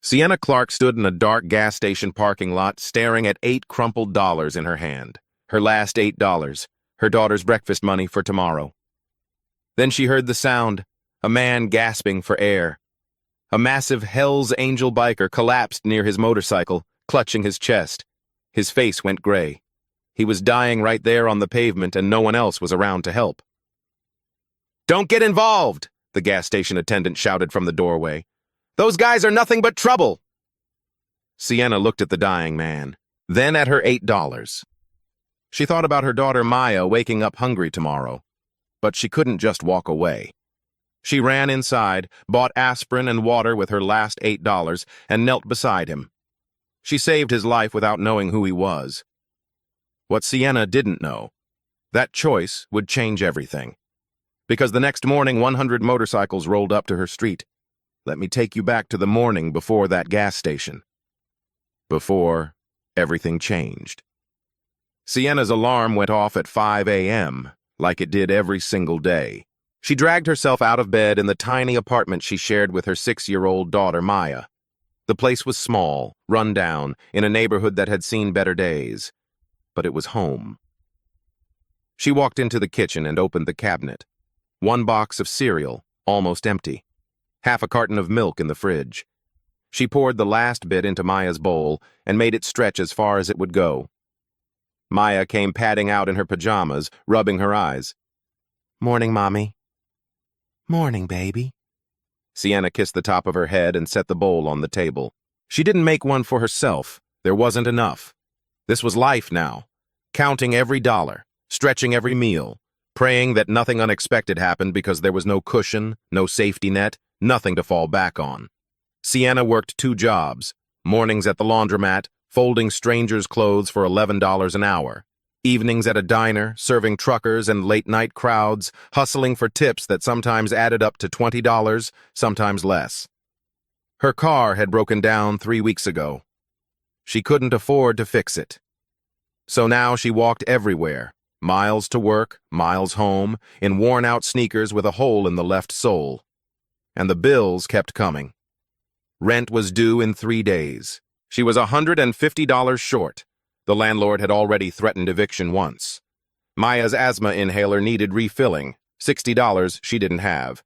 Sienna Clark stood in a dark gas station parking lot, staring at 8 crumpled dollars in her hand. Her last $8, her daughter's breakfast money for tomorrow. Then she heard the sound, a man gasping for air. A massive Hell's Angel biker collapsed near his motorcycle, clutching his chest. His face went gray. He was dying right there on the pavement, and no one else was around to help. "Don't get involved!" the gas station attendant shouted from the doorway. "Those guys are nothing but trouble!" Sienna looked at the dying man, then at her $8. She thought about her daughter Maya waking up hungry tomorrow, but she couldn't just walk away. She ran inside, bought aspirin and water with her last $8, and knelt beside him. She saved his life without knowing who he was. What Sienna didn't know, that choice would change everything. Because the next morning, 100 motorcycles rolled up to her street. Let me take you back to the morning before that gas station. Before everything changed. Sienna's alarm went off at 5 a.m., like it did every single day. She dragged herself out of bed in the tiny apartment she shared with her 6-year-old daughter, Maya. The place was small, run down, in a neighborhood that had seen better days. But it was home. She walked into the kitchen and opened the cabinet. 1 box of cereal, almost empty. Half a carton of milk in the fridge. She poured the last bit into Maya's bowl and made it stretch as far as it would go. Maya came padding out in her pajamas, rubbing her eyes. "Morning, Mommy." "Morning, baby." Sienna kissed the top of her head and set the bowl on the table. She didn't make one for herself. There wasn't enough. This was life now, counting every dollar, stretching every meal, praying that nothing unexpected happened because there was no cushion, no safety net, nothing to fall back on. Sienna worked 2 jobs, mornings at the laundromat, folding strangers' clothes for $11 an hour, evenings at a diner, serving truckers and late-night crowds, hustling for tips that sometimes added up to $20, sometimes less. Her car had broken down 3 weeks ago. She couldn't afford to fix it. So now she walked everywhere, miles to work, miles home, in worn-out sneakers with a hole in the left sole. And the bills kept coming. Rent was due in 3 days. She was $150 short. The landlord had already threatened eviction once. Maya's asthma inhaler needed refilling, $60 she didn't have.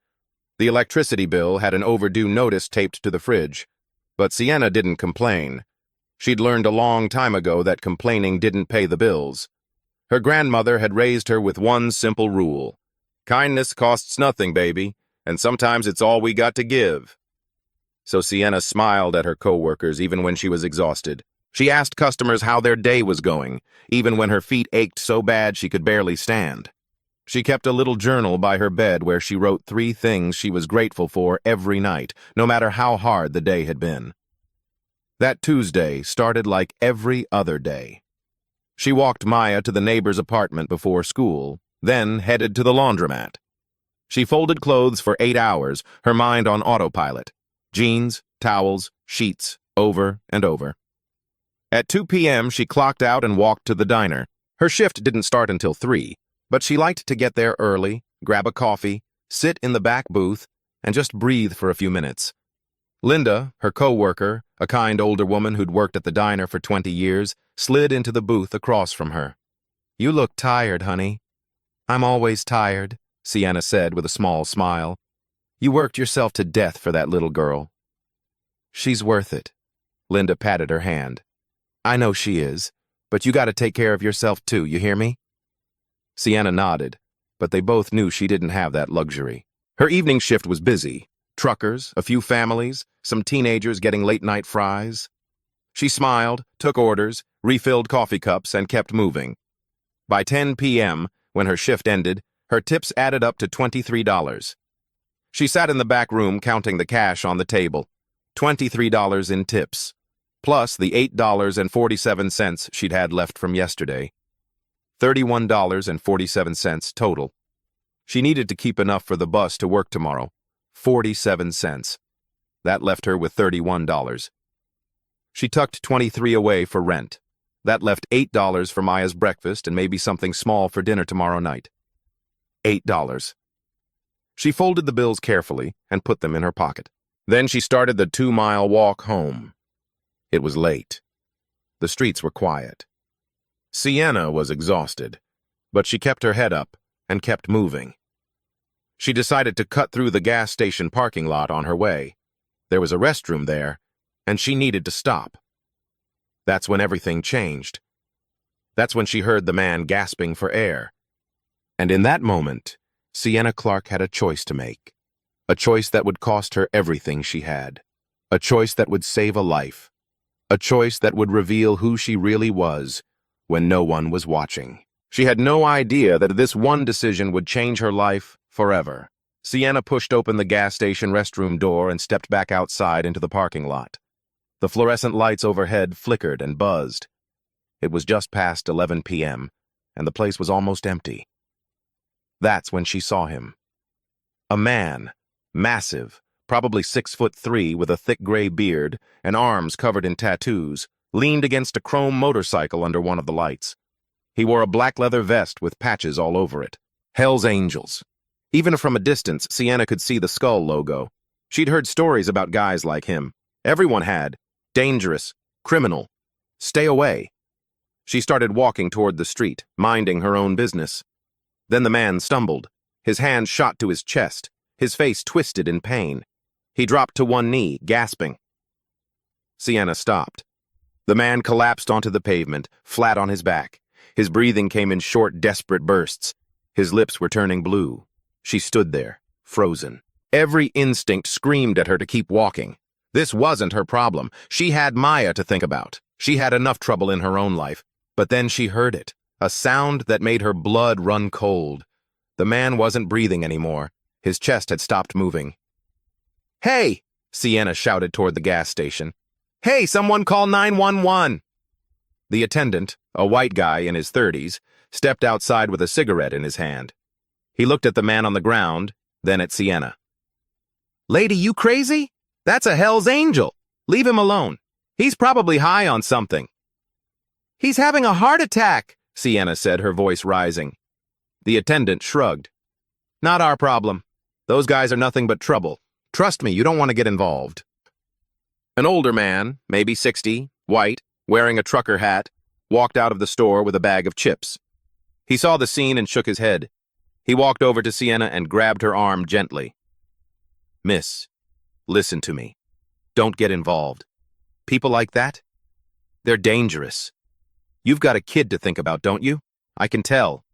The electricity bill had an overdue notice taped to the fridge. But Sienna didn't complain. She'd learned a long time ago that complaining didn't pay the bills. Her grandmother had raised her with one simple rule. Kindness costs nothing, baby, and sometimes it's all we got to give. So Sienna smiled at her coworkers even when she was exhausted. She asked customers how their day was going, even when her feet ached so bad she could barely stand. She kept a little journal by her bed where she wrote 3 things she was grateful for every night, no matter how hard the day had been. That Tuesday started like every other day. She walked Maya to the neighbor's apartment before school, then headed to the laundromat. She folded clothes for 8 hours, her mind on autopilot. Jeans, towels, sheets, over and over. At 2 p.m., she clocked out and walked to the diner. Her shift didn't start until 3, but she liked to get there early, grab a coffee, sit in the back booth, and just breathe for a few minutes. Linda, her co-worker, a kind older woman who'd worked at the diner for 20 years, slid into the booth across from her. "You look tired, honey." "I'm always tired," Sienna said with a small smile. "You worked yourself to death for that little girl." "She's worth it." Linda patted her hand. "I know she is, but you gotta take care of yourself too, you hear me?" Sienna nodded, but they both knew she didn't have that luxury. Her evening shift was busy. Truckers, a few families, some teenagers getting late-night fries. She smiled, took orders, refilled coffee cups, and kept moving. By 10 p.m., when her shift ended, her tips added up to $23. She sat in the back room counting the cash on the table. $23 in tips, plus the $8.47 she'd had left from yesterday. $31.47 total. She needed to keep enough for the bus to work tomorrow. 47 cents. That left her with $31. She tucked 23 away for rent. That left $8 for Maya's breakfast and maybe something small for dinner tomorrow night. $8. She folded the bills carefully and put them in her pocket. Then she started the 2-mile walk home. It was late. The streets were quiet. Sienna was exhausted, but she kept her head up and kept moving. She decided to cut through the gas station parking lot on her way. There was a restroom there, and she needed to stop. That's when everything changed. That's when she heard the man gasping for air. And in that moment, Sienna Clark had a choice to make. A choice that would cost her everything she had. A choice that would save a life. A choice that would reveal who she really was when no one was watching. She had no idea that this one decision would change her life forever. Sienna pushed open the gas station restroom door and stepped back outside into the parking lot. The fluorescent lights overhead flickered and buzzed. It was just past 11 p.m., and the place was almost empty. That's when she saw him. A man, massive, probably 6'3", with a thick gray beard and arms covered in tattoos, leaned against a chrome motorcycle under one of the lights. He wore a black leather vest with patches all over it. Hell's Angels. Even from a distance, Sienna could see the skull logo. She'd heard stories about guys like him. Everyone had. Dangerous. Criminal. Stay away. She started walking toward the street, minding her own business. Then the man stumbled. His hand shot to his chest, his face twisted in pain. He dropped to one knee, gasping. Sienna stopped. The man collapsed onto the pavement, flat on his back. His breathing came in short, desperate bursts. His lips were turning blue. She stood there, frozen. Every instinct screamed at her to keep walking. This wasn't her problem. She had Maya to think about. She had enough trouble in her own life. But then she heard it, a sound that made her blood run cold. The man wasn't breathing anymore. His chest had stopped moving. "Hey!" Sienna shouted toward the gas station. "Hey, someone call 911!" The attendant, a white guy in his 30s, stepped outside with a cigarette in his hand. He looked at the man on the ground, then at Sienna. "Lady, you crazy? That's a Hell's Angel. Leave him alone. He's probably high on something." "He's having a heart attack," Sienna said, her voice rising. The attendant shrugged. "Not our problem. Those guys are nothing but trouble. Trust me, you don't want to get involved." An older man, maybe 60, white, wearing a trucker hat, walked out of the store with a bag of chips. He saw the scene and shook his head. He walked over to Sienna and grabbed her arm gently. "Miss, listen to me. Don't get involved. People like that? They're dangerous. You've got a kid to think about, don't you? I can tell.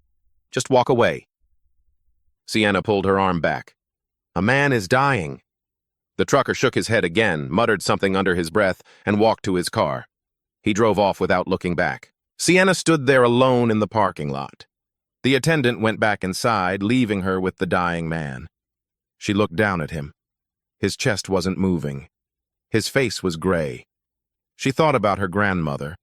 Just walk away." Sienna pulled her arm back. "A man is dying." The trucker shook his head again, muttered something under his breath, and walked to his car. He drove off without looking back. Sienna stood there alone in the parking lot. The attendant went back inside, leaving her with the dying man. She looked down at him. His chest wasn't moving. His face was gray. She thought about her grandmother.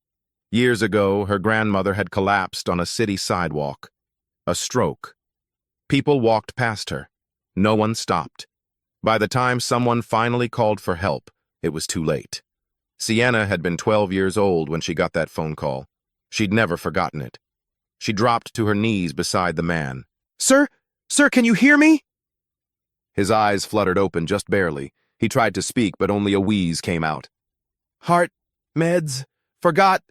Years ago, her grandmother had collapsed on a city sidewalk. A stroke. People walked past her. No one stopped. By the time someone finally called for help, it was too late. Sienna had been 12 years old when she got that phone call. She'd never forgotten it. She dropped to her knees beside the man. Sir, can you hear me?" His eyes fluttered open just barely. He tried to speak, but only a wheeze came out. "Heart, meds, forgot."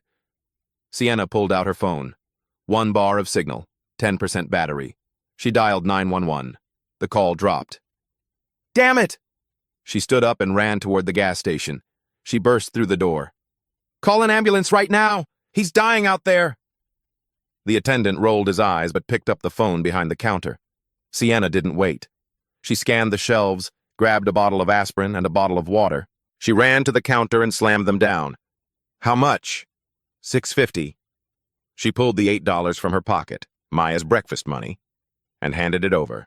Sienna pulled out her phone. 1 bar of signal, 10% battery. She dialed 911. The call dropped. "Damn it!" She stood up and ran toward the gas station. She burst through the door. "Call an ambulance right now! He's dying out there!" The attendant rolled his eyes but picked up the phone behind the counter. Sienna didn't wait. She scanned the shelves, grabbed a bottle of aspirin and a bottle of water. She ran to the counter and slammed them down. "How much?" $6.50. She pulled the $8 from her pocket, Maya's breakfast money, and handed it over.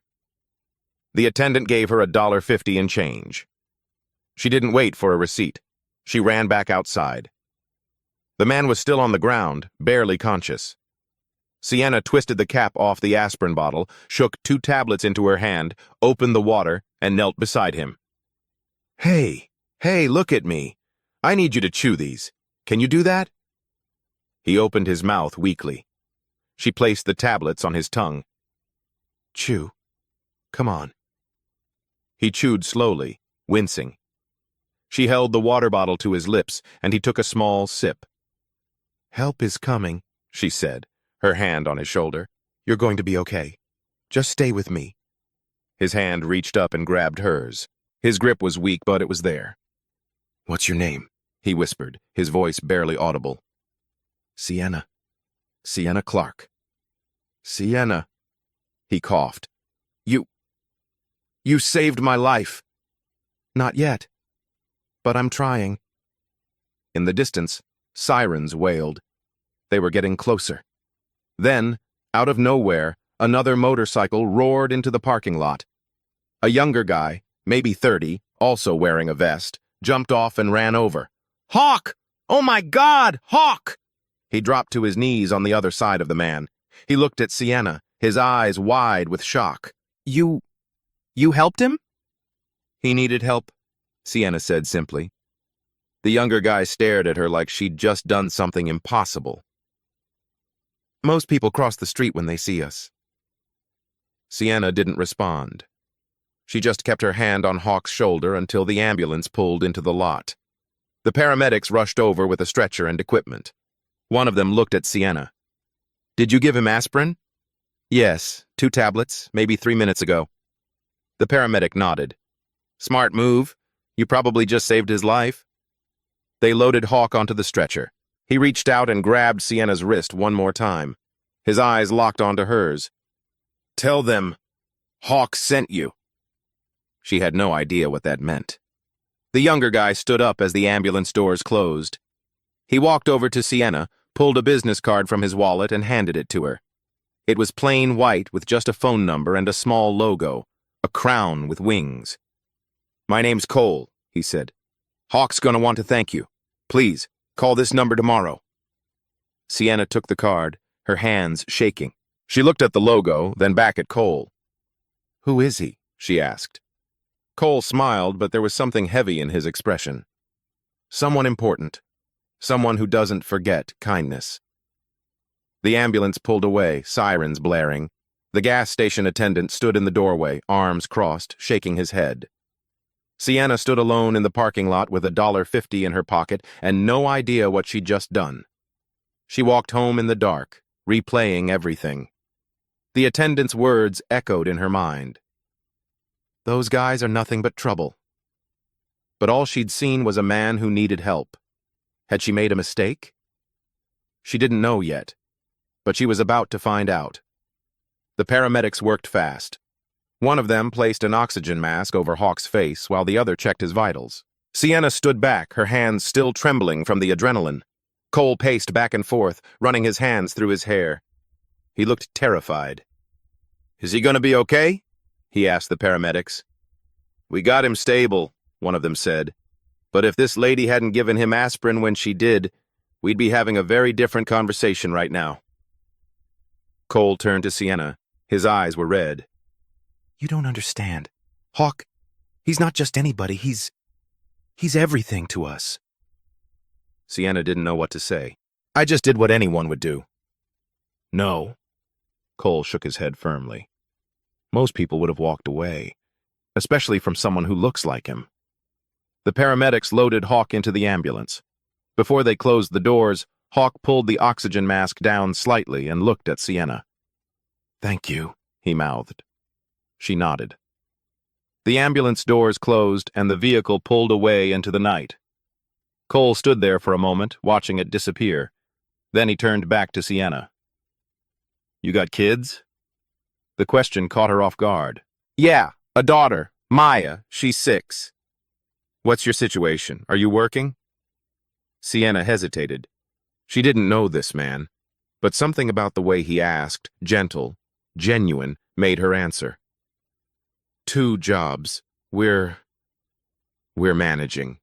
The attendant gave her $1.50 in change. She didn't wait for a receipt. She ran back outside. The man was still on the ground, barely conscious. Sienna twisted the cap off the aspirin bottle, shook 2 tablets into her hand, opened the water, and knelt beside him. Hey, look at me. I need you to chew these. Can you do that?" He opened his mouth weakly. She placed the tablets on his tongue. "Chew. Come on." He chewed slowly, wincing. She held the water bottle to his lips, and he took a small sip. "Help is coming," she said, her hand on his shoulder. "You're going to be okay. Just stay with me." His hand reached up and grabbed hers. His grip was weak, but it was there. "What's your name?" he whispered, his voice barely audible. "Sienna. Sienna Clark." "Sienna," he coughed. You saved my life." "Not yet. But I'm trying." In the distance, sirens wailed. They were getting closer. Then, out of nowhere, another motorcycle roared into the parking lot. A younger guy, maybe 30, also wearing a vest, jumped off and ran over. "Hawk! Oh my God, Hawk!" He dropped to his knees on the other side of the man. He looked at Sienna, his eyes wide with shock. You helped him?" "He needed help," Sienna said simply. The younger guy stared at her like she'd just done something impossible. "Most people cross the street when they see us." Sienna didn't respond. She just kept her hand on Hawk's shoulder until the ambulance pulled into the lot. The paramedics rushed over with a stretcher and equipment. One of them looked at Sienna. "Did you give him aspirin?" "Yes, 2 tablets, maybe 3 minutes ago." The paramedic nodded. "Smart move. You probably just saved his life." They loaded Hawk onto the stretcher. He reached out and grabbed Sienna's wrist one more time. His eyes locked onto hers. "Tell them Hawk sent you." She had no idea what that meant. The younger guy stood up as the ambulance doors closed. He walked over to Sienna, pulled a business card from his wallet, and handed it to her. It was plain white with just a phone number and a small logo, a crown with wings. "My name's Cole," he said. "Hawk's gonna want to thank you. Please, call this number tomorrow." Sienna took the card, her hands shaking. She looked at the logo, then back at Cole. "Who is he?" she asked. Cole smiled, but there was something heavy in his expression. "Someone important. Someone who doesn't forget kindness." The ambulance pulled away, sirens blaring. The gas station attendant stood in the doorway, arms crossed, shaking his head. Sienna stood alone in the parking lot with $1.50 in her pocket and no idea what she'd just done. She walked home in the dark, replaying everything. The attendant's words echoed in her mind. "Those guys are nothing but trouble." But all she'd seen was a man who needed help. Had she made a mistake? She didn't know yet, but she was about to find out. The paramedics worked fast. One of them placed an oxygen mask over Hawk's face while the other checked his vitals. Sienna stood back, her hands still trembling from the adrenaline. Cole paced back and forth, running his hands through his hair. He looked terrified. "Is he gonna be okay?" he asked the paramedics. "We got him stable," one of them said. "But if this lady hadn't given him aspirin when she did, we'd be having a very different conversation right now." Cole turned to Sienna. His eyes were red. "You don't understand. Hawk, he's not just anybody, he's everything to us." Sienna didn't know what to say. "I just did what anyone would do." "No." Cole shook his head firmly. "Most people would have walked away, especially from someone who looks like him." The paramedics loaded Hawk into the ambulance. Before they closed the doors, Hawk pulled the oxygen mask down slightly and looked at Sienna. "Thank you," he mouthed. She nodded. The ambulance doors closed and the vehicle pulled away into the night. Cole stood there for a moment, watching it disappear. Then he turned back to Sienna. "You got kids?" The question caught her off guard. "Yeah, a daughter, Maya. She's 6. "What's your situation? Are you working?" Sienna hesitated. She didn't know this man, but something about the way he asked, gentle, genuine, made her answer. "2 jobs. We're managing."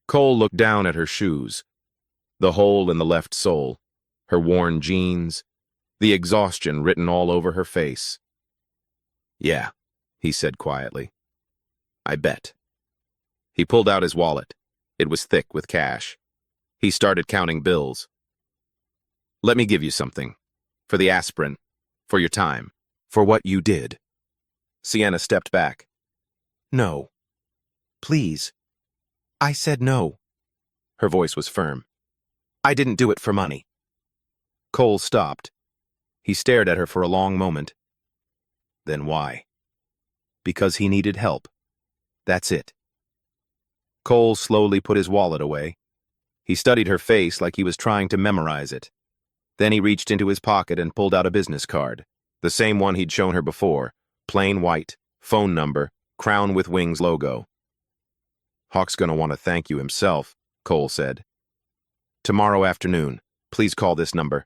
Cole looked down at her shoes. The hole in the left sole, her worn jeans, the exhaustion written all over her face. "Yeah," he said quietly. "I bet." He pulled out his wallet. It was thick with cash. He started counting bills. "Let me give you something. For the aspirin. For your time. For what you did." Sienna stepped back. "No. Please." I said no. Her voice was firm. I didn't do it for money. Cole stopped. He stared at her for a long moment. Then why? Because he needed help. That's it. Cole slowly put his wallet away. He studied her face like he was trying to memorize it. Then he reached into his pocket and pulled out a business card, the same one he'd shown her before, plain white, phone number, Crown with Wings logo. Hawk's gonna want to thank you himself, Cole said. Tomorrow afternoon, please call this number.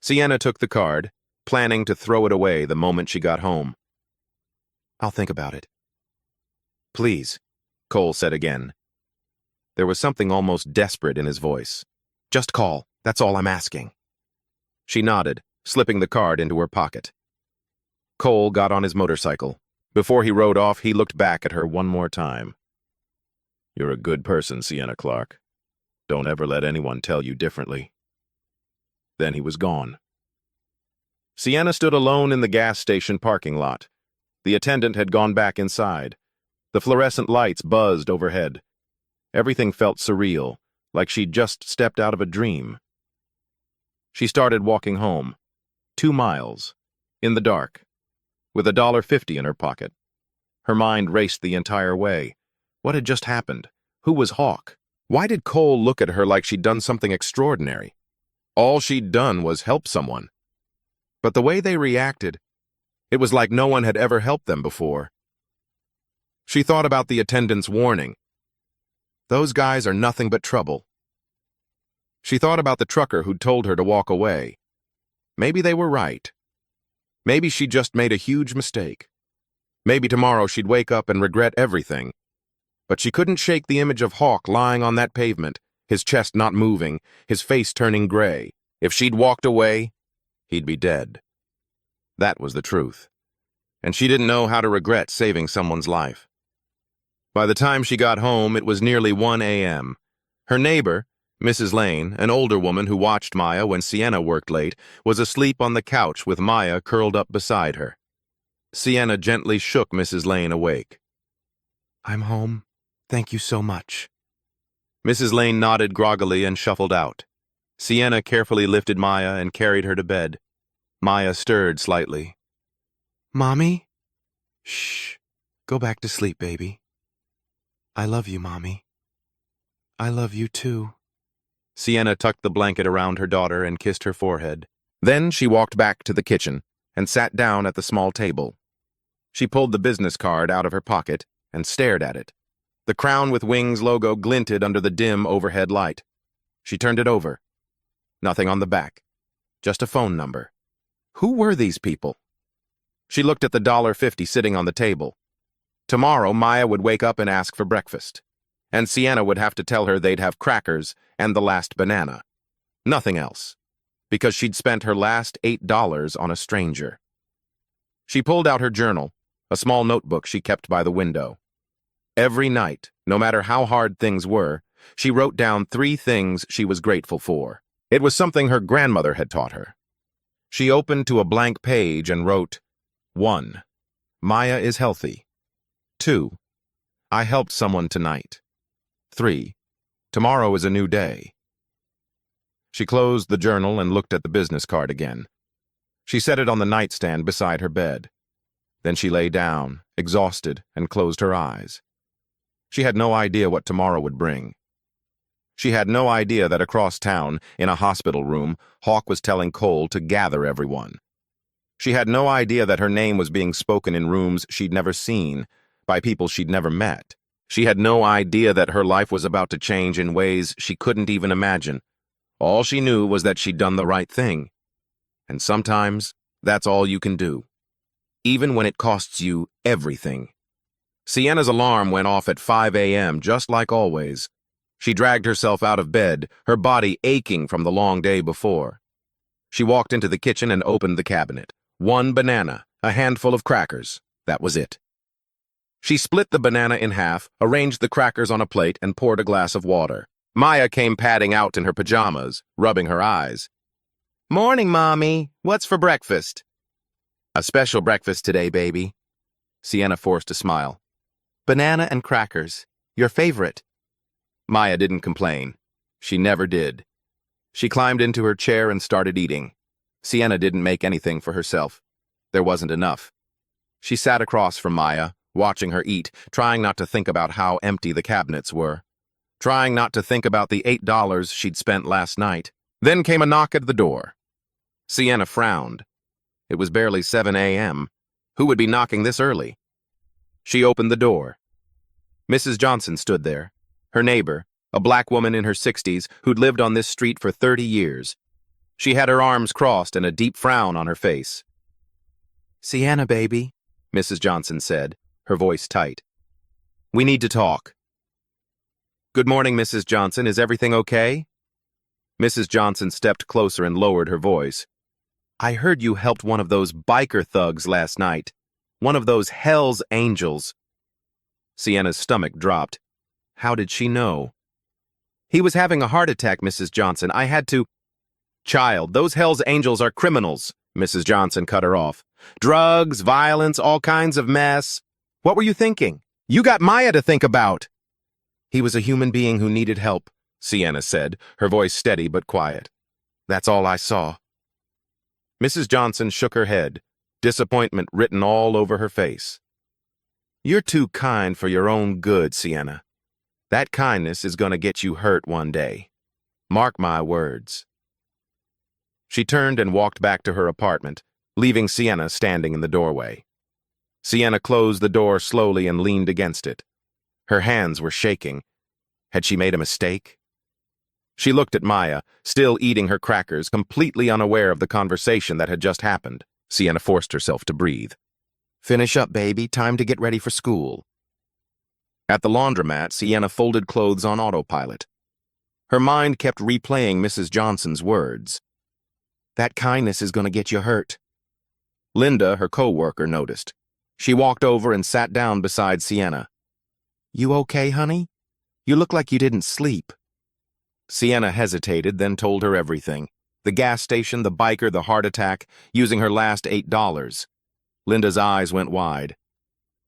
Sienna took the card, planning to throw it away the moment she got home. I'll think about it. Please, Cole said again. There was something almost desperate in his voice. Just call, that's all I'm asking. She nodded, slipping the card into her pocket. Cole got on his motorcycle. Before he rode off, he looked back at her one more time. You're a good person, Sienna Clark. Don't ever let anyone tell you differently. Then he was gone. Sienna stood alone in the gas station parking lot. The attendant had gone back inside. The fluorescent lights buzzed overhead. Everything felt surreal, like she'd just stepped out of a dream. She started walking home. 2 miles. In the dark. With $1.50 in her pocket. Her mind raced the entire way. What had just happened? Who was Hawk? Why did Cole look at her like she'd done something extraordinary? All she'd done was help someone. But the way they reacted, it was like no one had ever helped them before. She thought about the attendant's warning. Those guys are nothing but trouble. She thought about the trucker who'd told her to walk away. Maybe they were right. Maybe she just made a huge mistake. Maybe tomorrow she'd wake up and regret everything. But she couldn't shake the image of Hawk lying on that pavement, his chest not moving, his face turning gray. If she'd walked away, he'd be dead. That was the truth. And she didn't know how to regret saving someone's life. By the time she got home, it was nearly 1 a.m. Her neighbor, Mrs. Lane, an older woman who watched Maya when Sienna worked late, was asleep on the couch with Maya curled up beside her. Sienna gently shook Mrs. Lane awake. I'm home. Thank you so much. Mrs. Lane nodded groggily and shuffled out. Sienna carefully lifted Maya and carried her to bed. Maya stirred slightly. Mommy? Shh. Go back to sleep, baby. I love you, Mommy. I love you too. Sienna tucked the blanket around her daughter and kissed her forehead. Then she walked back to the kitchen and sat down at the small table. She pulled the business card out of her pocket and stared at it. The Crown with Wings logo glinted under the dim overhead light. She turned it over. Nothing on the back. Just a phone number. Who were these people? She looked at the $1.50 sitting on the table. Tomorrow, Maya would wake up and ask for breakfast. And Sienna would have to tell her they'd have crackers and the last banana. Nothing else. Because she'd spent her last $8 on a stranger. She pulled out her journal, a small notebook she kept by the window. Every night, no matter how hard things were, she wrote down 3 things she was grateful for. It was something her grandmother had taught her. She opened to a blank page and wrote, 1. Maya is healthy. 2. I helped someone tonight. 3. Tomorrow is a new day. She closed the journal and looked at the business card again. She set it on the nightstand beside her bed. Then she lay down, exhausted, and closed her eyes. She had no idea what tomorrow would bring. She had no idea that across town, in a hospital room, Hawk was telling Cole to gather everyone. She had no idea that her name was being spoken in rooms she'd never seen, by people she'd never met. She had no idea that her life was about to change in ways she couldn't even imagine. All she knew was that she'd done the right thing. And sometimes, that's all you can do. Even when it costs you everything. Sienna's alarm went off at 5 a.m., just like always. She dragged herself out of bed, her body aching from the long day before. She walked into the kitchen and opened the cabinet. 1 banana, a handful of crackers. That was it. She split the banana in half, arranged the crackers on a plate, and poured a glass of water. Maya came padding out in her pajamas, rubbing her eyes. Morning, Mommy. What's for breakfast? A special breakfast today, baby. Sienna forced a smile. Banana and crackers. Your favorite. Maya didn't complain. She never did. She climbed into her chair and started eating. Sienna didn't make anything for herself. There wasn't enough. She sat across from Maya, watching her eat, trying not to think about how empty the cabinets were. Trying not to think about the $8 she'd spent last night. Then came a knock at the door. Sienna frowned. It was barely 7 a.m. Who would be knocking this early? She opened the door. Mrs. Johnson stood there, her neighbor, a black woman in her 60s who'd lived on this street for 30 years. She had her arms crossed and a deep frown on her face. "Sienna, baby," Mrs. Johnson said, her voice tight. "We need to talk." "Good morning, Mrs. Johnson. Is everything okay?" Mrs. Johnson stepped closer and lowered her voice. "I heard you helped one of those biker thugs last night. One of those Hell's Angels." Sienna's stomach dropped. How did she know? "He was having a heart attack, Mrs. Johnson. I had to—" "Child, those Hell's Angels are criminals," Mrs. Johnson cut her off. "Drugs, violence, all kinds of mess. What were you thinking? You got Maya to think about." "He was a human being who needed help," Sienna said, her voice steady but quiet. "That's all I saw." Mrs. Johnson shook her head, disappointment written all over her face. "You're too kind for your own good, Sienna. That kindness is going to get you hurt one day. Mark my words." She turned and walked back to her apartment, leaving Sienna standing in the doorway. Sienna closed the door slowly and leaned against it. Her hands were shaking. Had she made a mistake? She looked at Maya, still eating her crackers, completely unaware of the conversation that had just happened. Sienna forced herself to breathe. "Finish up, baby. Time to get ready for school." At the laundromat, Sienna folded clothes on autopilot. Her mind kept replaying Mrs. Johnson's words. "That kindness is going to get you hurt." Linda, her co-worker, noticed. She walked over and sat down beside Sienna. "You okay, honey? You look like you didn't sleep." Sienna hesitated, then told her everything. The gas station, the biker, the heart attack, using her last $8. Linda's eyes went wide.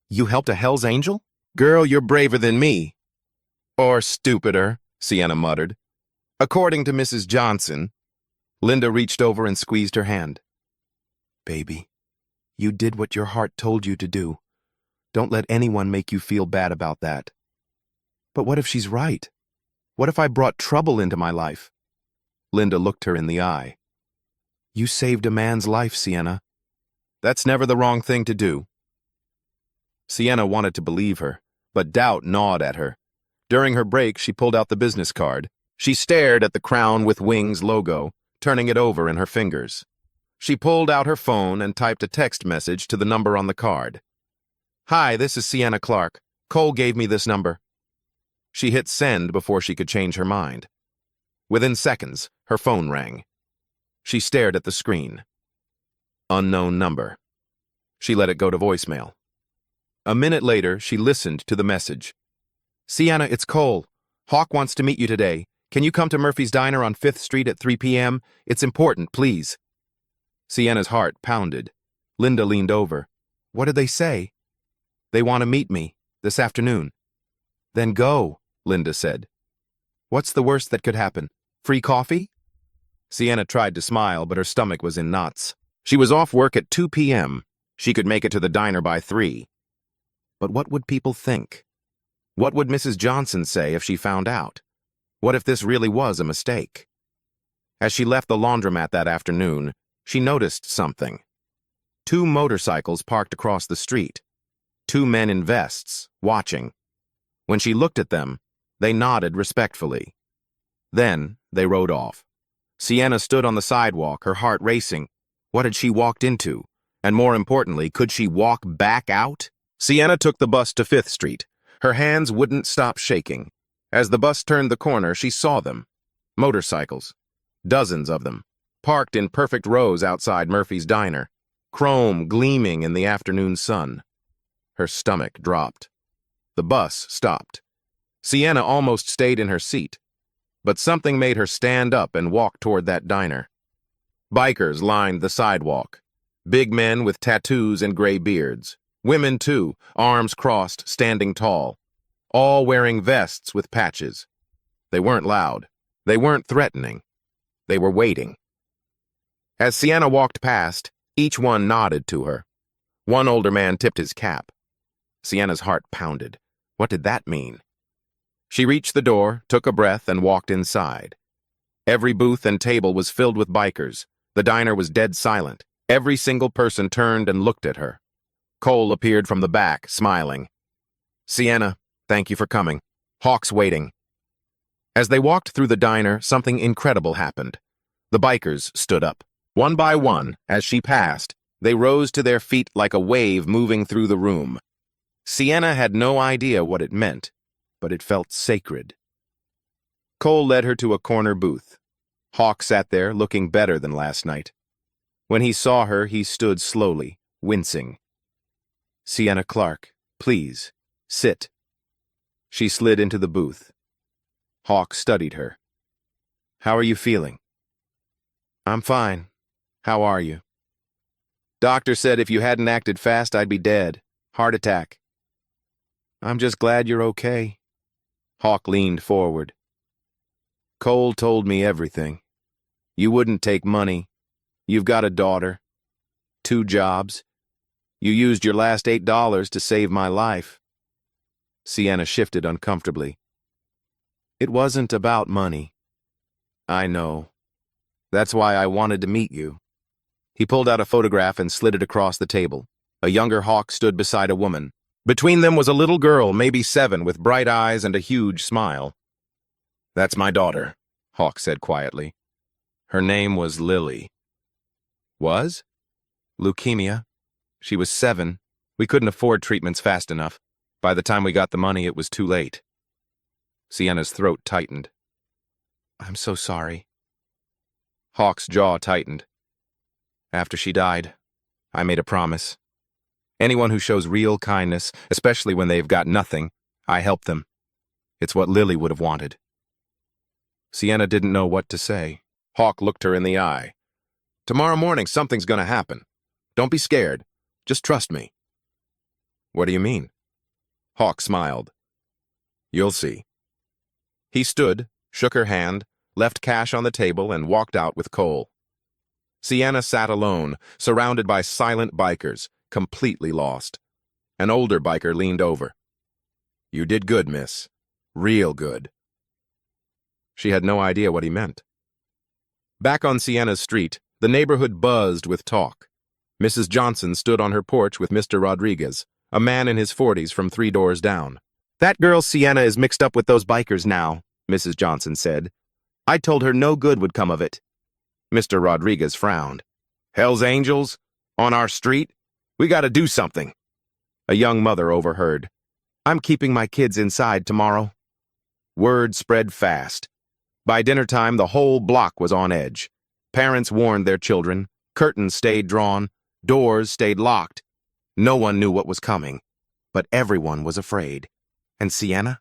"You helped a Hell's Angel? Girl, you're braver than me." "Or stupider," Sienna muttered. "According to Mrs. Johnson." Linda reached over and squeezed her hand. "Baby, you did what your heart told you to do. Don't let anyone make you feel bad about that." "But what if she's right? What if I brought trouble into my life?" Linda looked her in the eye. "You saved a man's life, Sienna. That's never the wrong thing to do." Sienna wanted to believe her, but doubt gnawed at her. During her break, she pulled out the business card. She stared at the Crown with Wings logo, turning it over in her fingers. She pulled out her phone and typed a text message to the number on the card. "Hi, this is Sienna Clark. Cole gave me this number." She hit send before she could change her mind. Within seconds, her phone rang. She stared at the screen. Unknown number. She let it go to voicemail. A minute later, she listened to the message. "Sienna, it's Cole. Hawk wants to meet you today. Can you come to Murphy's Diner on 5th Street at 3 p.m.? It's important, please." Sienna's heart pounded. Linda leaned over. "What did they say?" "They want to meet me, this afternoon." "Then go," Linda said. "What's the worst that could happen? Free coffee?" Sienna tried to smile, but her stomach was in knots. She was off work at 2 p.m. She could make it to the diner by 3. But what would people think? What would Mrs. Johnson say if she found out? What if this really was a mistake? As she left the laundromat that afternoon, she noticed something. 2 motorcycles parked across the street. 2 men in vests, watching. When she looked at them, they nodded respectfully. Then they rode off. Sienna stood on the sidewalk, her heart racing. What had she walked into? And more importantly, could she walk back out? Sienna took the bus to 5th Street. Her hands wouldn't stop shaking. As the bus turned the corner, she saw them. Motorcycles. Dozens of them. Parked in perfect rows outside Murphy's Diner. Chrome gleaming in the afternoon sun. Her stomach dropped. The bus stopped. Sienna almost stayed in her seat. But something made her stand up and walk toward that diner. Bikers lined the sidewalk. Big men with tattoos and gray beards. Women, too, arms crossed, standing tall. all wearing vests with patches. They weren't loud. They weren't threatening. They were waiting. As Sienna walked past, each one nodded to her. One older man tipped his cap. Sienna's heart pounded. What did that mean? She reached the door, took a breath, and walked inside. Every booth and table was filled with bikers. The diner was dead silent. Every single person turned and looked at her. Cole appeared from the back, smiling. "Sienna, thank you for coming. Hawk's waiting." As they walked through the diner, something incredible happened. The bikers stood up. One by one, as she passed, they rose to their feet like a wave moving through the room. Sienna had no idea what it meant, but it felt sacred. Cole led her to a corner booth. Hawk sat there, looking better than last night. When he saw her, he stood slowly, wincing. "Sienna Clark, please, sit." She slid into the booth. Hawk studied her. "How are you feeling?" "I'm fine. How are you?" "Doctor said if you hadn't acted fast, I'd be dead. Heart attack." "I'm just glad you're okay." Hawk leaned forward. "Cole told me everything. You wouldn't take money. You've got a daughter. 2 jobs. You used your last $8 to save my life." Sienna shifted uncomfortably. "It wasn't about money." "I know. That's why I wanted to meet you." He pulled out a photograph and slid it across the table. A younger Hawk stood beside a woman. Between them was a little girl, maybe 7, with bright eyes and a huge smile. "That's my daughter," Hawk said quietly. "Her name was Lily." "Was?" "Leukemia. She was 7. We couldn't afford treatments fast enough. By the time we got the money, it was too late." Sienna's throat tightened. "I'm so sorry." Hawk's jaw tightened. "After she died, I made a promise. Anyone who shows real kindness, especially when they've got nothing, I help them. It's what Lily would have wanted." Sienna didn't know what to say. Hawk looked her in the eye. "Tomorrow morning, something's gonna happen. Don't be scared. Just trust me." "What do you mean?" Hawk smiled. "You'll see." He stood, shook her hand, left cash on the table, and walked out with Cole. Sienna sat alone, surrounded by silent bikers, completely lost. An older biker leaned over. "You did good, miss. Real good." She had no idea what he meant. Back on Sienna's street, the neighborhood buzzed with talk. Mrs. Johnson stood on her porch with Mr. Rodriguez, a man in his 40s from 3 doors down. "That girl Sienna is mixed up with those bikers now," Mrs. Johnson said. "I told her no good would come of it." Mr. Rodriguez frowned. "Hell's Angels? On our street? We gotta do something." A young mother overheard. "I'm keeping my kids inside tomorrow." Word spread fast. By dinner time, the whole block was on edge. Parents warned their children. Curtains stayed drawn. Doors stayed locked. No one knew what was coming, but everyone was afraid. And Sienna?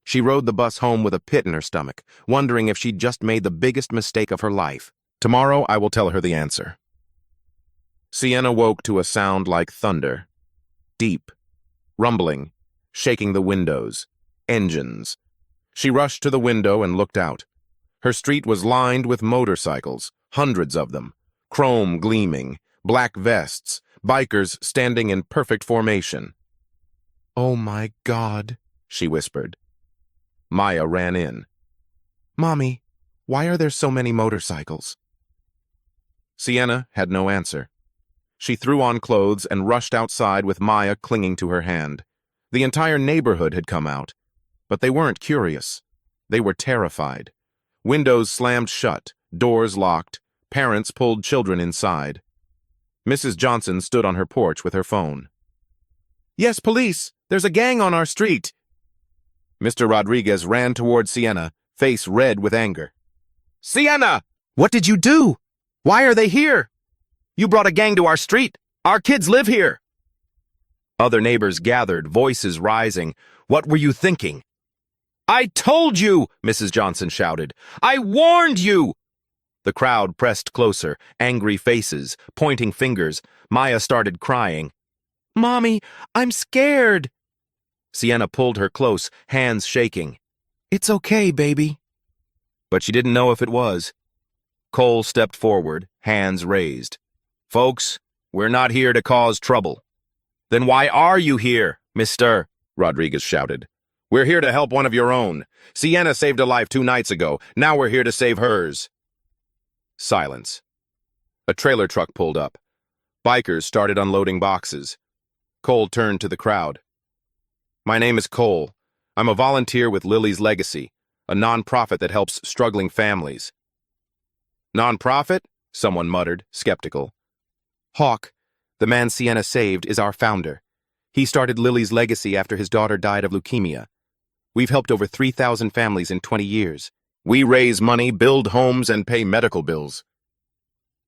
She rode the bus home with a pit in her stomach, wondering if she'd just made the biggest mistake of her life. Tomorrow, I will tell her the answer. Sienna woke to a sound like thunder. Deep, rumbling, shaking the windows. Engines. She rushed to the window and looked out. Her street was lined with motorcycles, hundreds of them, chrome gleaming, black vests, bikers standing in perfect formation. "Oh my God," she whispered. Maya ran in. "Mommy, why are there so many motorcycles?" Sienna had no answer. She threw on clothes and rushed outside with Maya clinging to her hand. The entire neighborhood had come out, but they weren't curious. They were terrified. Windows slammed shut, doors locked, parents pulled children inside. Mrs. Johnson stood on her porch with her phone. "Yes, police! There's a gang on our street!" Mr. Rodriguez ran toward Sienna, face red with anger. "Sienna! What did you do? Why are they here? You brought a gang to our street. Our kids live here." Other neighbors gathered, voices rising. "What were you thinking?" "I told you!" Mrs. Johnson shouted. "I warned you!" The crowd pressed closer, angry faces, pointing fingers. Maya started crying. "Mommy, I'm scared." Sienna pulled her close, hands shaking. "It's okay, baby." But she didn't know if it was. Cole stepped forward, hands raised. "Folks, we're not here to cause trouble." "Then why are you here, Mr.?" Rodriguez shouted. "We're here to help one of your own. Sienna saved a life 2 nights ago. Now we're here to save hers." Silence. A trailer truck pulled up. Bikers started unloading boxes. Cole turned to the crowd. "My name is Cole. I'm a volunteer with Lily's Legacy, a nonprofit that helps struggling families." "Nonprofit?" someone muttered, skeptical. "Hawk, the man Sienna saved, is our founder. He started Lily's Legacy after his daughter died of leukemia. We've helped over 3,000 families in 20 years. We raise money, build homes, and pay medical bills."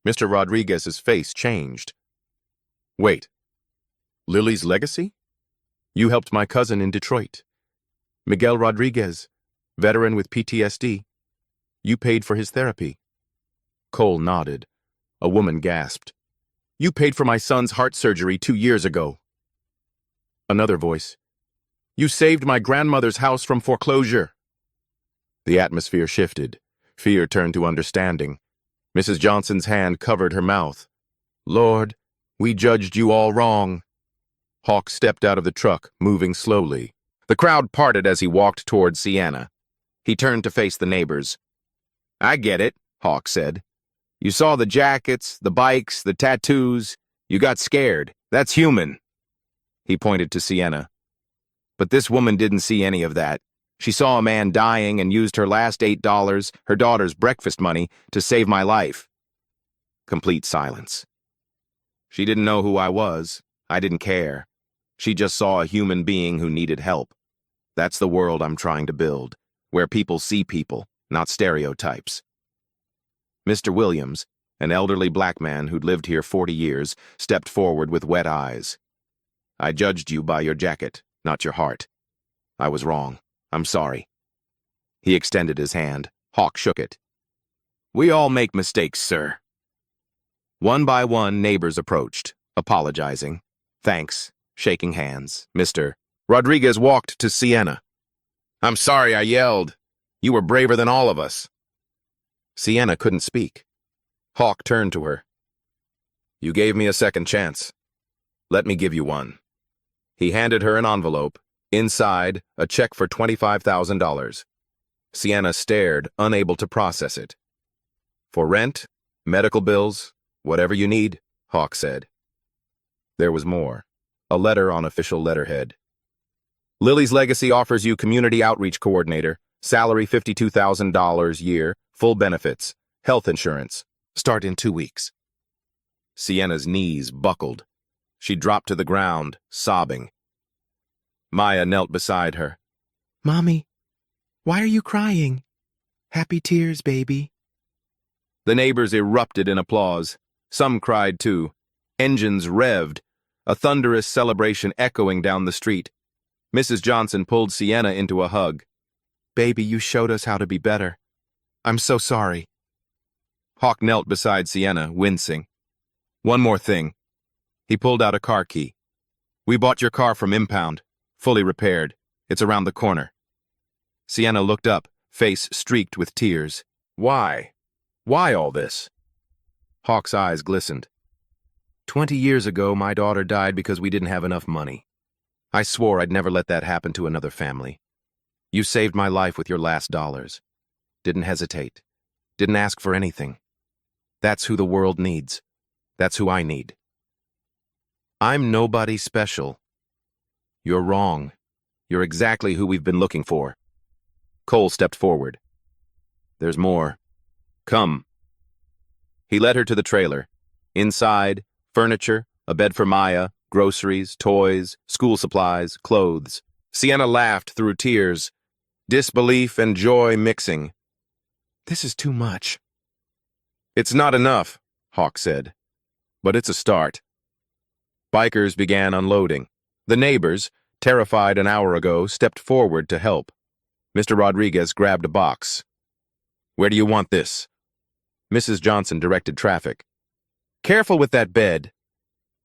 Mr. Rodriguez's face changed. "Wait. Lily's Legacy? You helped my cousin in Detroit. Miguel Rodriguez, veteran with PTSD. You paid for his therapy." Cole nodded. A woman gasped. "You paid for my son's heart surgery 2 years ago." Another voice. "You saved my grandmother's house from foreclosure." The atmosphere shifted. Fear turned to understanding. Mrs. Johnson's hand covered her mouth. "Lord, we judged you all wrong." Hawk stepped out of the truck, moving slowly. The crowd parted as he walked toward Sienna. He turned to face the neighbors. "I get it," Hawk said. "You saw the jackets, the bikes, the tattoos. You got scared. That's human." He pointed to Sienna. "But this woman didn't see any of that. She saw a man dying and used her last $8, her daughter's breakfast money, to save my life." Complete silence. "She didn't know who I was. I didn't care. She just saw a human being who needed help. That's the world I'm trying to build, where people see people, not stereotypes." Mr. Williams, an elderly black man who'd lived here 40 years, stepped forward with wet eyes. "I judged you by your jacket, not your heart. I was wrong. I'm sorry." He extended his hand. Hawk shook it. "We all make mistakes, sir." One by one, neighbors approached, apologizing. "Thanks," shaking hands. Mr. Rodriguez walked to Sienna. "I'm sorry I yelled. You were braver than all of us." Sienna couldn't speak. Hawk turned to her. "You gave me a second chance. Let me give you one." He handed her an envelope. Inside, a check for $25,000. Sienna stared, unable to process it. "For rent, medical bills, whatever you need," Hawk said. There was more. A letter on official letterhead. "Lily's Legacy offers you community outreach coordinator, salary $52,000 year, full benefits, health insurance. Start in 2 weeks." Sienna's knees buckled. She dropped to the ground, sobbing. Maya knelt beside her. "Mommy, why are you crying? Happy tears, baby." The neighbors erupted in applause. Some cried too. Engines revved, a thunderous celebration echoing down the street. Mrs. Johnson pulled Sienna into a hug. "Baby, you showed us how to be better. I'm so sorry." Hawk knelt beside Sienna, wincing. "One more thing." He pulled out a car key. "We bought your car from Impound, fully repaired. It's around the corner." Sienna looked up, face streaked with tears. "Why? Why all this?" Hawk's eyes glistened. 20 years ago, my daughter died because we didn't have enough money. I swore I'd never let that happen to another family. You saved my life with your last dollars. Didn't hesitate. Didn't ask for anything. That's who the world needs. That's who I need. I'm nobody special. You're wrong. You're exactly who we've been looking for." Cole stepped forward. "There's more. Come." He led her to the trailer. Inside, furniture, a bed for Maya, groceries, toys, school supplies, clothes. Sienna laughed through tears, disbelief and joy mixing. "This is too much." "It's not enough," Hawk said, "but it's a start." Bikers began unloading. The neighbors, terrified an hour ago, stepped forward to help. Mr. Rodriguez grabbed a box. "Where do you want this?" Mrs. Johnson directed traffic. "Careful with that bed."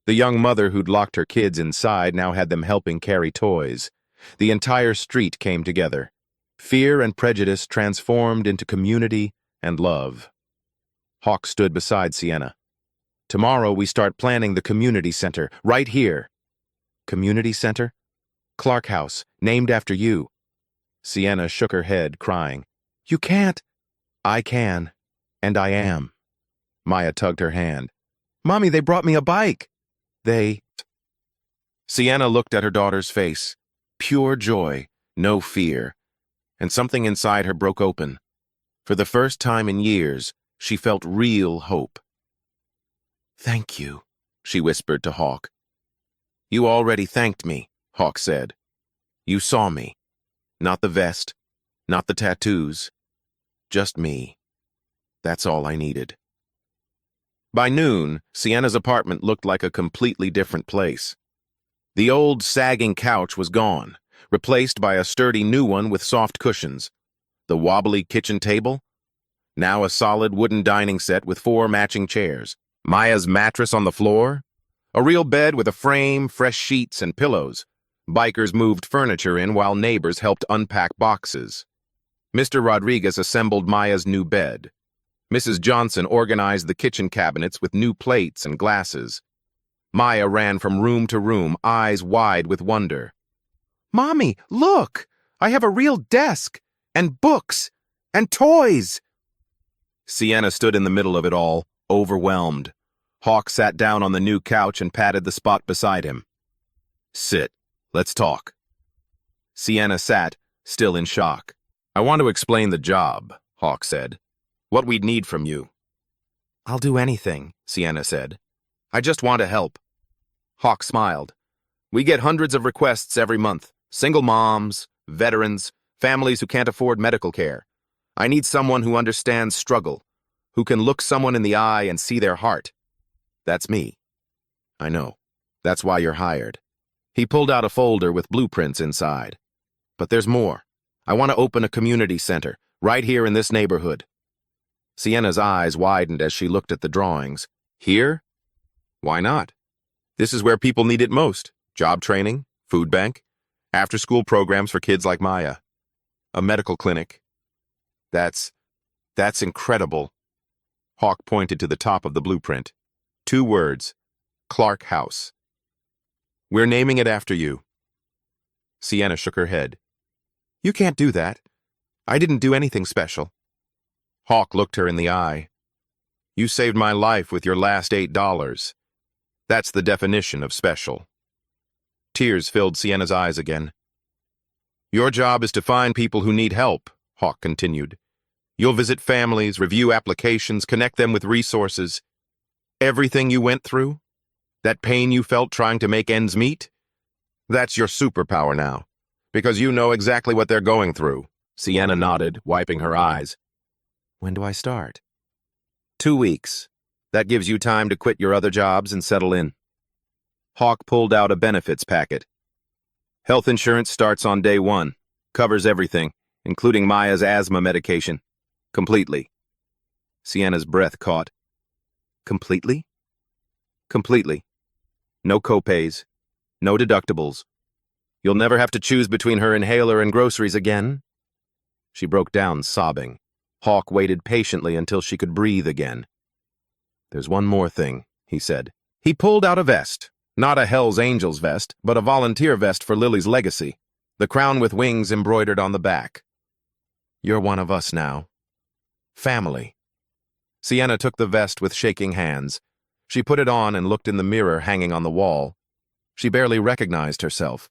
The young mother who'd locked her kids inside now had them helping carry toys. The entire street came together. Fear and prejudice transformed into community and love. Hawk stood beside Sienna. Tomorrow we start planning the community center, right here. Community center? Clark House, named after you. Sienna shook her head, crying. You can't. I can. And I am. Maya tugged her hand. Mommy, they brought me a bike. Sienna looked at her daughter's face. Pure joy, no fear. And something inside her broke open. For the first time in years, she felt real hope. Thank you, she whispered to Hawk. You already thanked me, Hawk said. You saw me. Not the vest, not the tattoos. Just me. That's all I needed. By noon, Sienna's apartment looked like a completely different place. The old, sagging couch was gone, replaced by a sturdy new one with soft cushions. The wobbly kitchen table? Now a solid wooden dining set with 4 matching chairs. Maya's mattress on the floor? A real bed with a frame, fresh sheets, and pillows. Bikers moved furniture in while neighbors helped unpack boxes. Mr. Rodriguez assembled Maya's new bed. Mrs. Johnson organized the kitchen cabinets with new plates and glasses. Maya ran from room to room, eyes wide with wonder. Mommy, look! I have a real desk, and books, and toys! Sienna stood in the middle of it all, overwhelmed. Hawk sat down on the new couch and patted the spot beside him. Sit. Let's talk. Sienna sat, still in shock. I want to explain the job, Hawk said. What we'd need from you. I'll do anything, Sienna said. I just want to help. Hawk smiled. We get hundreds of requests every month. Single moms, veterans, families who can't afford medical care. I need someone who understands struggle, who can look someone in the eye and see their heart. That's me. I know. That's why you're hired. He pulled out a folder with blueprints inside. But there's more. I want to open a community center, right here in this neighborhood. Sienna's eyes widened as she looked at the drawings. Here? Why not? This is where people need it most. Job training, food bank, after-school programs for kids like Maya. A medical clinic. That's incredible. Hawk pointed to the top of the blueprint. 2 words. Clark House. We're naming it after you. Sienna shook her head. You can't do that. I didn't do anything special. Hawk looked her in the eye. You saved my life with your last $8. That's the definition of special. Tears filled Sienna's eyes again. Your job is to find people who need help, Hawk continued. You'll visit families, review applications, connect them with resources. Everything you went through, that pain you felt trying to make ends meet, that's your superpower now, because you know exactly what they're going through. Sienna nodded, wiping her eyes. When do I start? 2 weeks. That gives you time to quit your other jobs and settle in. Hawk pulled out a benefits packet. Health insurance starts on day 1. Covers everything, including Maya's asthma medication. Completely. Sienna's breath caught. Completely? Completely. No copays. No deductibles. You'll never have to choose between her inhaler and groceries again. She broke down, sobbing. Hawk waited patiently until she could breathe again. There's one more thing, he said. He pulled out a vest. Not a Hell's Angels vest, but a volunteer vest for Lily's legacy. The crown with wings embroidered on the back. You're one of us now. Family. Sienna took the vest with shaking hands. She put it on and looked in the mirror hanging on the wall. She barely recognized herself,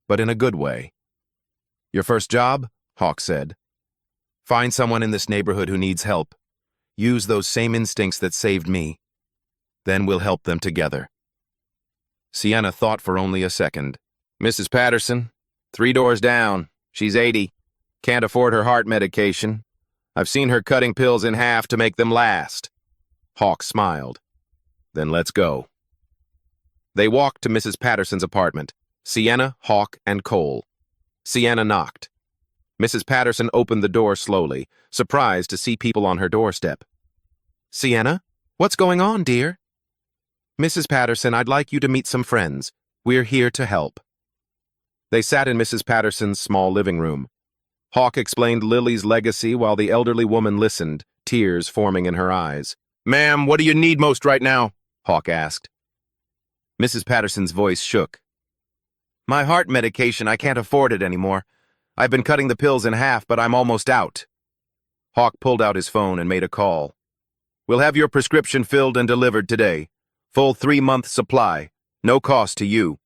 but in a good way. Your first job? Hawk said. Find someone in this neighborhood who needs help. Use those same instincts that saved me. Then we'll help them together. Sienna thought for only a second. Mrs. Patterson, 3 doors down. She's 80. Can't afford her heart medication. I've seen her cutting pills in half to make them last. Hawk smiled. Then let's go. They walked to Mrs. Patterson's apartment. Sienna, Hawk, and Cole. Sienna knocked. Mrs. Patterson opened the door slowly, surprised to see people on her doorstep. Sienna, what's going on, dear? Mrs. Patterson, I'd like you to meet some friends. We're here to help. They sat in Mrs. Patterson's small living room. Hawk explained Lily's legacy while the elderly woman listened, tears forming in her eyes. "Ma'am, what do you need most right now?" Hawk asked. Mrs. Patterson's voice shook. "My heart medication, I can't afford it anymore. I've been cutting the pills in half, but I'm almost out." Hawk pulled out his phone and made a call. "We'll have your prescription filled and delivered today. Full 3-month supply. No cost to you."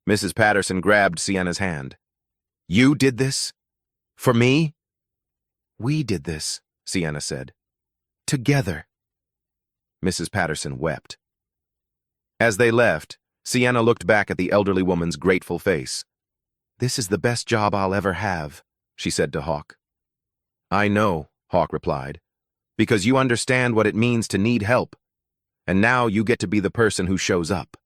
Mrs. Patterson grabbed Sienna's hand. "You did this? For me?" "We did this," Sienna said. "Together." Mrs. Patterson wept. As they left, Sienna looked back at the elderly woman's grateful face. "This is the best job I'll ever have," she said to Hawk. "I know," Hawk replied, "because you understand what it means to need help. And now you get to be the person who shows up."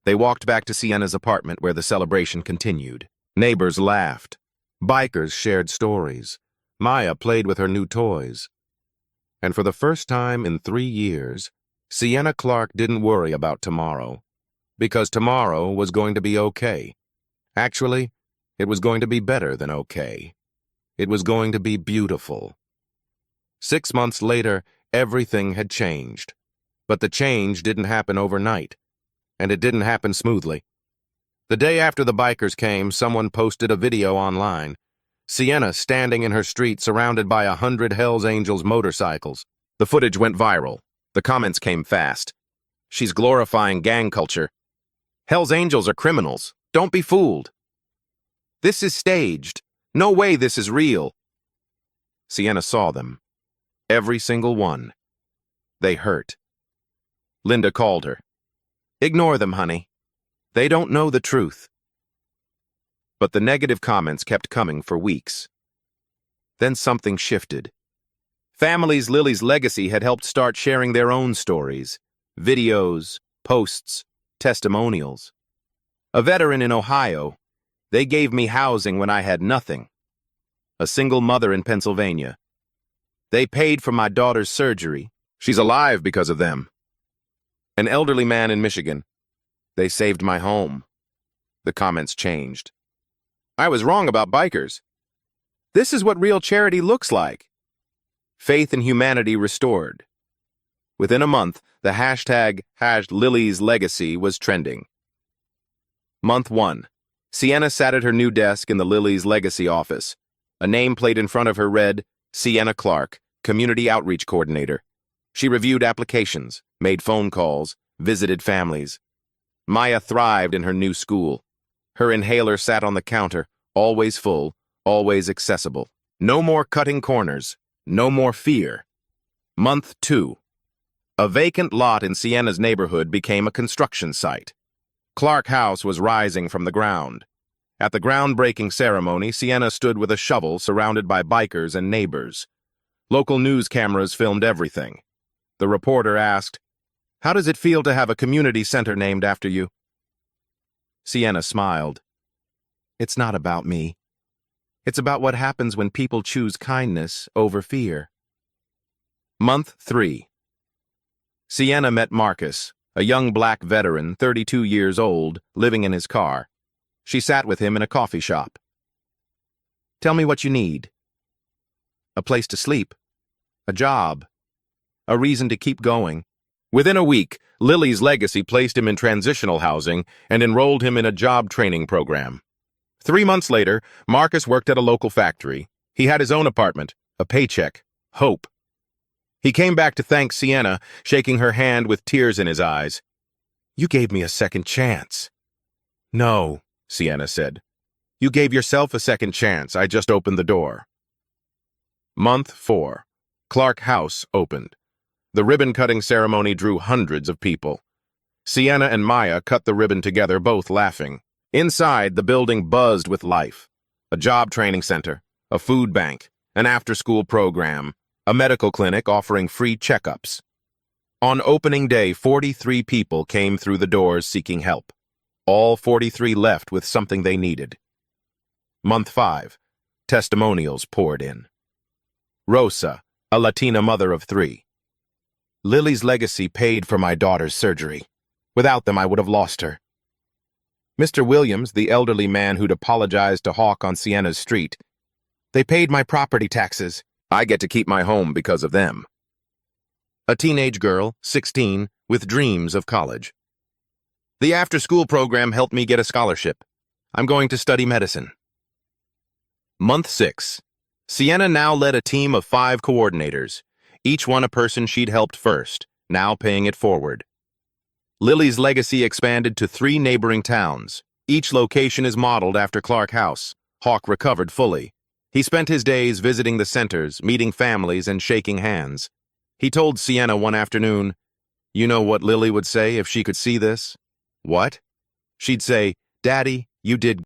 They walked back to Sienna's apartment where the celebration continued. Neighbors laughed. Bikers shared stories. Maya played with her new toys. And for the first time in 3 years, Sienna Clark didn't worry about tomorrow, because tomorrow was going to be okay. Actually, it was going to be better than okay. It was going to be beautiful. 6 months later, everything had changed. But the change didn't happen overnight, and it didn't happen smoothly. The day after the bikers came, someone posted a video online. Sienna standing in her street surrounded by 100 Hells Angels motorcycles. The footage went viral. The comments came fast. "She's glorifying gang culture. Hells Angels are criminals. Don't be fooled. This is staged. No way this is real." Sienna saw them. Every single one. They hurt. Linda called her. "Ignore them, honey. They don't know the truth." But the negative comments kept coming for weeks. Then something shifted. Families Lily's legacy had helped start sharing their own stories, videos, posts, testimonials. A veteran in Ohio, "They gave me housing when I had nothing." A single mother in Pennsylvania, "They paid for my daughter's surgery. She's alive because of them." An elderly man in Michigan, "They saved my home." The comments changed. "I was wrong about bikers. This is what real charity looks like." Faith in humanity restored. Within a month, the hashtag #Lily's Legacy was trending. Month 1. Sienna sat at her new desk in the Lily's Legacy office. A nameplate in front of her read, "Sienna Clark, Community Outreach Coordinator." She reviewed applications, made phone calls, visited families. Maya thrived in her new school. Her inhaler sat on the counter, always full, always accessible. No more cutting corners. No more fear. Month 2. A vacant lot in Sienna's neighborhood became a construction site. Clark House was rising from the ground. At the groundbreaking ceremony, Sienna stood with a shovel surrounded by bikers and neighbors. Local news cameras filmed everything. The reporter asked, "How does it feel to have a community center named after you?" Sienna smiled. "It's not about me. It's about what happens when people choose kindness over fear." Month 3. Sienna met Marcus, a young black veteran, 32 years old, living in his car. She sat with him in a coffee shop. "Tell me what you need." "A place to sleep. A job. A reason to keep going." Within a week, Lily's legacy placed him in transitional housing and enrolled him in a job training program. 3 months later, Marcus worked at a local factory. He had his own apartment, a paycheck, hope. He came back to thank Sienna, shaking her hand with tears in his eyes. "You gave me a second chance." "No," Sienna said. "You gave yourself a second chance. I just opened the door." Month 4. Clark House opened. The ribbon-cutting ceremony drew hundreds of people. Sienna and Maya cut the ribbon together, both laughing. Inside, the building buzzed with life. A job training center, a food bank, an after-school program, a medical clinic offering free checkups. On opening day, 43 people came through the doors seeking help. All 43 left with something they needed. Month 5. Testimonials poured in. Rosa, a Latina mother of 3. "Lily's legacy paid for my daughter's surgery. Without them, I would have lost her." Mr. Williams, the elderly man who'd apologized to Hawk on Sienna's street. They paid my property taxes. I get to keep my home because of them. A teenage girl, 16, with dreams of college. The after-school program helped me get a scholarship. I'm going to study medicine. Month 6. Sienna now led a team of 5 coordinators, each one a person she'd helped first, now paying it forward. Lily's legacy expanded to 3 neighboring towns. Each location is modeled after Clark House. Hawk recovered fully. He spent his days visiting the centers, meeting families, and shaking hands. He told Sienna one afternoon, "You know what Lily would say if she could see this?" "What?" She'd say, "Daddy, you did